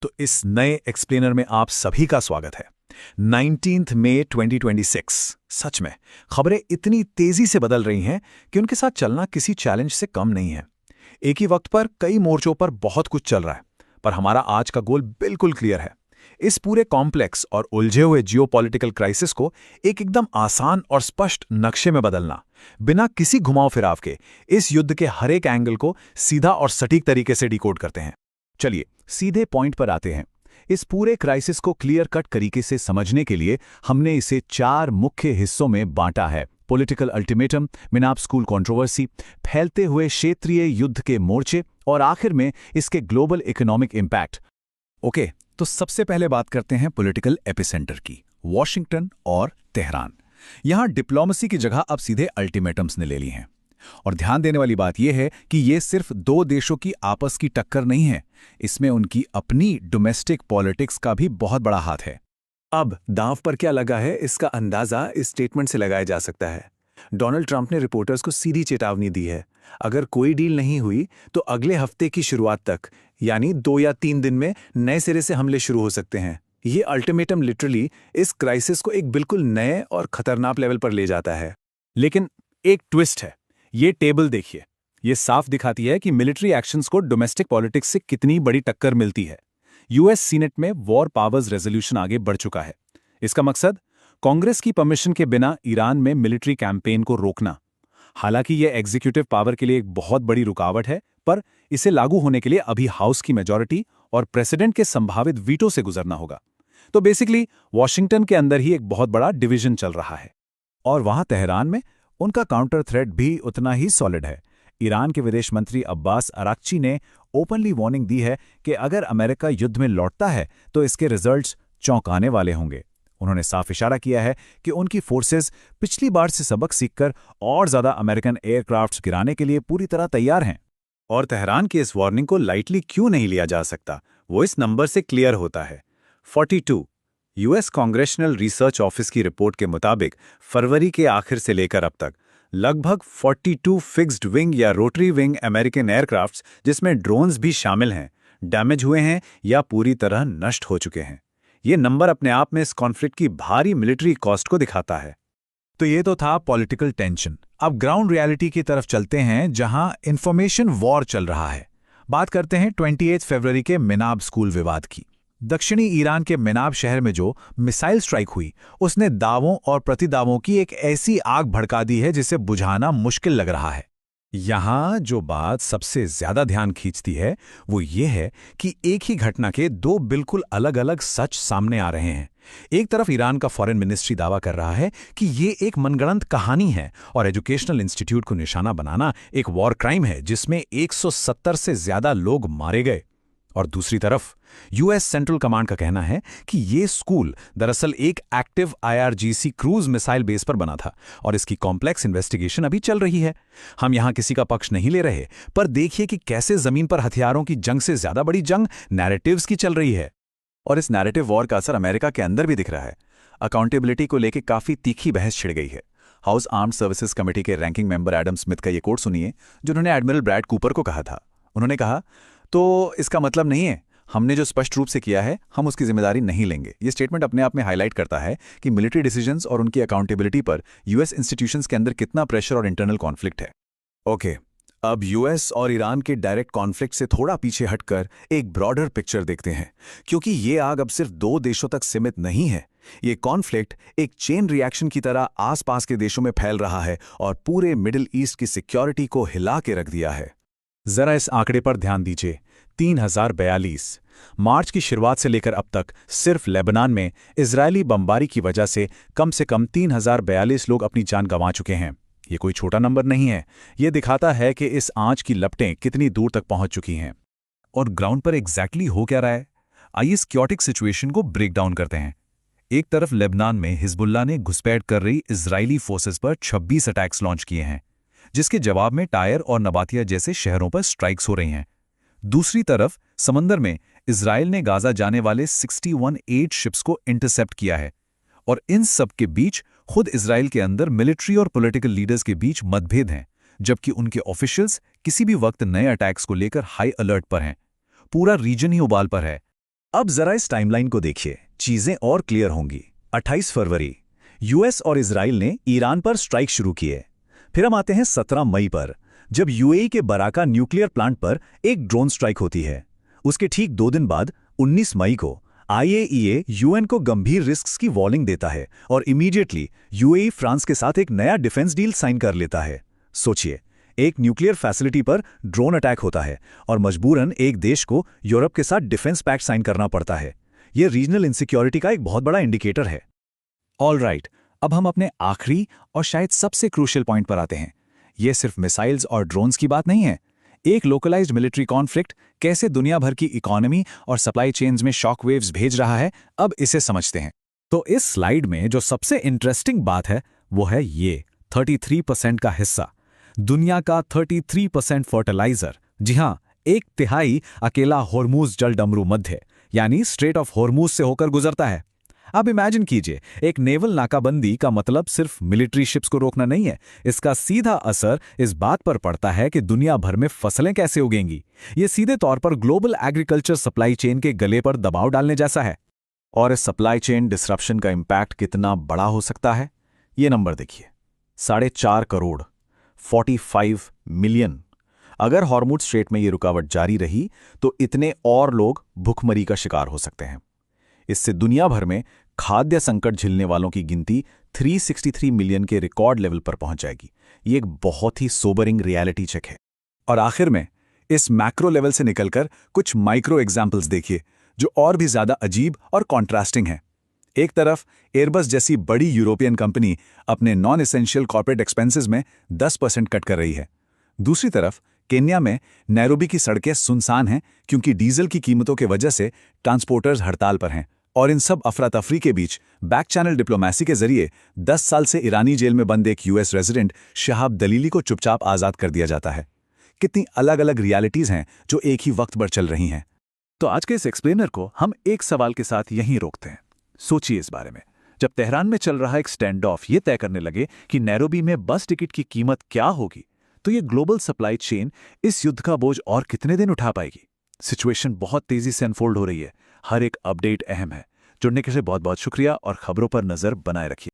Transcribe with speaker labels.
Speaker 1: तो इस नए एक्सप्लेनर में आप सभी का स्वागत है। 19 मई 2026। सच में खबरें इतनी तेजी से बदल रही हैं कि उनके साथ चलना किसी चैलेंज से कम नहीं है। एक ही वक्त पर कई मोर्चों पर बहुत कुछ चल रहा है, पर हमारा आज का गोल बिल्कुल क्लियर है। इस पूरे कॉम्प्लेक्स और उलझे हुए जियोपॉलिटिकल क्राइसिस को एकदम आसान और स्पष्ट नक्शे में बदलना, बिना किसी घुमाव फिराव के इस युद्ध के हर एक एंगल को सीधा और सटीक तरीके से डिकोड करते हैं। चलिए सीधे पॉइंट पर आते हैं। इस पूरे क्राइसिस को क्लियर कट तरीके से समझने के लिए हमने इसे 4 मुख्य हिस्सों में बांटा है: पॉलिटिकल अल्टीमेटम, मिनाब स्कूल कंट्रोवर्सी, फैलते हुए क्षेत्रीय युद्ध के मोर्चे और आखिर में इसके ग्लोबल इकोनॉमिक इंपैक्ट। ओके, तो सबसे पहले बात करते हैं पॉलिटिकल एपिसेंटर की, वॉशिंगटन और तेहरान। यहां डिप्लोमेसी की जगह अब सीधे अल्टीमेटम्स ने ले ली हैं। और ध्यान देने वाली बात यह है कि ये सिर्फ 2 देशों की आपस की टक्कर नहीं है, इसमें उनकी अपनी डोमेस्टिक पॉलिटिक्स का भी बहुत बड़ा हाथ है।
Speaker 2: अब दांव पर क्या लगा है, इसका अंदाजा इस स्टेटमेंट से लगाया जा सकता है। डोनाल्ड ट्रंप ने रिपोर्टर्स को सीधी चेतावनी दी है, अगर कोई डील नहीं हुई तो अगले हफ्ते की शुरुआत तक, यानी 2 या 3 दिन में नए सिरे से हमले शुरू हो सकते हैं। ये अल्टीमेटम लिटरली इस क्राइसिस को एक बिल्कुल नए और खतरनाक लेवल पर ले जाता है।
Speaker 1: लेकिन एक ट्विस्ट है। ये टेबल देखिए, ये साफ दिखाती है कि मिलिट्री एक्शंस को डोमेस्टिक पॉलिटिक्स से कितनी बड़ी टक्कर मिलती है। यूएस सीनेट में वॉर पावर्स रेजोल्यूशन आगे बढ़ चुका है। इसका मकसद कांग्रेस की परमिशन के बिना ईरान में मिलिट्री कैंपेन को रोकना। हालांकि यह एग्जीक्यूटिव पावर के लिए एक बहुत बड़ी रुकावट है, पर इसे लागू होने के लिए अभी हाउस की मेजॉरिटी और प्रेसिडेंट के संभावित वीटो से गुजरना होगा। तो बेसिकली वॉशिंगटन के अंदर ही एक बहुत बड़ा डिवीजन चल रहा है। और वहां तेहरान में उनका काउंटर थ्रेट भी उतना ही सॉलिड है। ईरान के विदेश मंत्री अब्बास अराक्ची ने ओपनली वार्निंग दी है कि अगर अमेरिका युद्ध में लौटता है तो इसके रिजल्ट्स चौंकाने वाले होंगे। उन्होंने साफ इशारा किया है कि उनकी फोर्सेस पिछली बार से सबक सीखकर और ज्यादा अमेरिकन एयरक्राफ्ट्स गिराने के लिए पूरी तरह तैयार हैं।
Speaker 2: और तेहरान की इस वार्निंग को लाइटली क्यों नहीं लिया जा सकता, वो इस नंबर से क्लियर होता है, 42। यूएस कांग्रेशनल रिसर्च ऑफिस की रिपोर्ट के मुताबिक फरवरी के आखिर से लेकर अब तक लगभग 42 फिक्स्ड विंग या रोटरी विंग अमेरिकन एयरक्राफ्ट्स, जिसमें ड्रोन्स भी शामिल हैं, डैमेज हुए हैं या पूरी तरह नष्ट हो चुके हैं। ये नंबर अपने आप में इस कॉन्फ्लिक्ट की भारी मिलिट्री कॉस्ट को दिखाता है।
Speaker 1: तो ये तो था पॉलिटिकल टेंशन। अब ग्राउंड रियलिटी की तरफ चलते हैं, जहां इंफॉर्मेशन वॉर चल रहा है। बात करते हैं 28 फरवरी के मिनाब स्कूल विवाद की। दक्षिणी ईरान के मिनाब शहर में जो मिसाइल स्ट्राइक हुई, उसने दावों और प्रतिदावों की एक ऐसी आग भड़का दी है जिसे बुझाना मुश्किल लग रहा है। यहां जो बात सबसे ज्यादा ध्यान खींचती है वो ये है कि एक ही घटना के 2 बिल्कुल अलग अलग सच सामने आ रहे हैं। एक तरफ ईरान का फॉरेन मिनिस्ट्री दावा कर रहा है कि ये एक मनगढ़ंत कहानी है और एजुकेशनल इंस्टीट्यूट को निशाना बनाना एक वॉर क्राइम है जिसमें 170 से ज्यादा लोग मारे गए। और दूसरी तरफ यूएस सेंट्रल कमांड का कहना है कि ये स्कूल दरअसल एक active IRGC cruise missile base पर बना था और इसकी कॉम्प्लेक्स इन्वेस्टिगेशन अभी चल रही है। हम यहां किसी का पक्ष नहीं ले रहे, पर देखिए कि कैसे जमीन पर हथियारों की जंग से ज्यादा बड़ी जंग नैरेटिव्स की चल रही है।
Speaker 2: और इस नैरेटिव वॉर का असर अमेरिका के अंदर भी दिख रहा है। अकाउंटेबिलिटी को लेकर काफी तीखी बहस छिड़ गई है। हाउस आर्म्ड सर्विसेज कमेटी के रैंकिंग मेंबर एडम स्मिथ का ये कोट सुनिए, जिन्होंने एडमिरल ब्रैड कूपर को कहा था। उन्होंने कहा, तो इसका मतलब नहीं है हमने जो स्पष्ट रूप से किया है हम उसकी जिम्मेदारी नहीं लेंगे। ये स्टेटमेंट अपने आप में हाईलाइट करता है कि मिलिट्री डिसीजंस और उनकी अकाउंटेबिलिटी पर यूएस इंस्टीट्यूशंस के अंदर कितना प्रेशर और इंटरनल कॉन्फ्लिक्ट है। ओके, अब यूएस और ईरान के डायरेक्ट कॉन्फ्लिक्ट से थोड़ा पीछे हटकर एक ब्रॉडर पिक्चर देखते हैं, क्योंकि ये आग अब सिर्फ 2 देशों तक सीमित नहीं है। ये कॉन्फ्लिक्ट एक चेन रिएक्शन की तरह आसपास के देशों में फैल रहा है और पूरे मिडिल ईस्ट की सिक्योरिटी को हिला के रख दिया है।
Speaker 1: जरा इस आंकड़े पर ध्यान दीजिए, 3042। मार्च की शुरुआत से लेकर अब तक सिर्फ लेबनान में इजरायली बमबारी की वजह से कम 3042 लोग अपनी जान गंवा चुके हैं। ये कोई छोटा नंबर नहीं है। ये दिखाता है कि इस आंच की लपटें कितनी दूर तक पहुंच चुकी हैं। और ग्राउंड पर एग्जैक्टली हो क्या रहा है, आइए इस क्योटिक सिचुएशन को ब्रेक डाउन करते हैं। एक तरफ लेबनान में हिजबुल्लाह ने घुसपैठ कर रही इजरायली फोर्सेस पर 26 अटैक्स लॉन्च किए हैं, जिसके जवाब में टायर और नबातिया जैसे शहरों पर स्ट्राइक्स हो रही हैं। दूसरी तरफ समंदर में इजराइल ने गाजा जाने वाले 61 एड शिप्स को इंटरसेप्ट किया है। और इन सब के बीच खुद इजराइल के अंदर मिलिट्री और पॉलिटिकल लीडर्स के बीच मतभेद हैं, जबकि उनके ऑफिशियल्स किसी भी वक्त नए अटैक्स को लेकर हाई अलर्ट पर हैं। पूरा रीजन ही उबाल पर है। अब जरा इस टाइमलाइन को देखिए, चीजें और क्लियर होंगी। 28 फरवरी यूएस और इजराइल ने ईरान पर स्ट्राइक शुरू किए। फिर हम आते हैं 17 मई पर, जब यूएई के बराका न्यूक्लियर प्लांट पर एक ड्रोन स्ट्राइक होती है। उसके ठीक 2 दिन बाद 19 मई को आईएईए यूएन को गंभीर रिस्क्स की वार्निंग देता है और इमीडिएटली यूएई फ्रांस के साथ एक नया डिफेंस डील साइन कर लेता है। सोचिए, एक न्यूक्लियर फैसिलिटी पर ड्रोन अटैक होता है और मजबूरन एक देश को यूरोप के साथ डिफेंस पैक्ट साइन करना पड़ता है। यह रीजनल इनसिक्योरिटी का एक बहुत बड़ा इंडिकेटर है।
Speaker 2: ऑल राइट, अब हम अपने आखिरी और शायद सबसे क्रूशियल पॉइंट पर आते हैं। यह सिर्फ मिसाइल्स और ड्रोन्स की बात नहीं है। एक लोकलाइज्ड मिलिट्री कॉन्फ्लिक्ट कैसे दुनिया भर की इकोनॉमी और सप्लाई चेन्स में शॉक वेव्स भेज रहा है, अब इसे समझते हैं। तो इस स्लाइड में जो सबसे इंटरेस्टिंग बात है वो है ये 33% का हिस्सा, दुनिया का 33% फर्टिलाइजर। जी हां, 1/3 अकेला होर्मुज जल डमरू मध्य यानी स्ट्रेट ऑफ होर्मुज से होकर गुजरता है। अब इमेजिन कीजिए, एक नेवल नाकाबंदी का मतलब सिर्फ मिलिट्री शिप्स को रोकना नहीं है, इसका सीधा असर इस बात पर पड़ता है कि दुनिया भर में फसलें कैसे उगेंगी। ये सीधे तौर पर ग्लोबल एग्रीकल्चर सप्लाई चेन के गले पर दबाव डालने जैसा है। और इस सप्लाई चेन डिसरप्शन का इंपैक्ट कितना बड़ा हो सकता है, ये नंबर देखिए, 4.5 करोड़, 45 मिलियन। अगर हॉर्मुज स्ट्रेट में ये रुकावट जारी रही तो इतने और लोग भुखमरी का शिकार हो सकते हैं। इससे दुनिया भर में खाद्य संकट झेलने वालों की गिनती 363 मिलियन के रिकॉर्ड लेवल पर पहुंच जाएगी। ये एक बहुत ही सोबरिंग रियलिटी चेक है।
Speaker 1: और आखिर में इस मैक्रो लेवल से निकलकर कुछ माइक्रो एग्जाम्पल्स देखिए, जो और भी ज्यादा अजीब और कॉन्ट्रास्टिंग हैं। एक तरफ एयरबस जैसी बड़ी यूरोपियन कंपनी अपने नॉन एसेंशियल कॉर्पोरेट एक्सपेंसेस में 10% कट कर रही है। दूसरी तरफ केन्या में नैरोबी की सड़कें सुनसान हैं क्योंकि डीजल की कीमतों की वजह से ट्रांसपोर्टर्स हड़ताल पर हैं। और इन सब अफरा तफरी के बीच बैक चैनल डिप्लोमेसी के जरिए 10 साल से ईरानी जेल में बंद एक यूएस रेजिडेंट शहाब दलीली को चुपचाप आज़ाद कर दिया जाता है। कितनी अलग अलग रियलिटीज़ हैं जो एक ही वक्त पर चल रही हैं।
Speaker 2: तो आज के इस एक्सप्लेनर को हम एक सवाल के साथ यहीं रोकते हैं। सोचिए इस बारे में, जब तेहरान में चल रहा एक स्टैंड ऑफ ये तय करने लगे कि नैरोबी में बस टिकट की कीमत क्या होगी, तो ये ग्लोबल सप्लाई चेन इस युद्ध का बोझ और कितने दिन उठा पाएगी। सिचुएशन बहुत तेजी से अनफोल्ड हो रही है, हर एक अपडेट अहम है। जुड़ने के लिए बहुत बहुत शुक्रिया और खबरों पर नजर बनाए रखिए।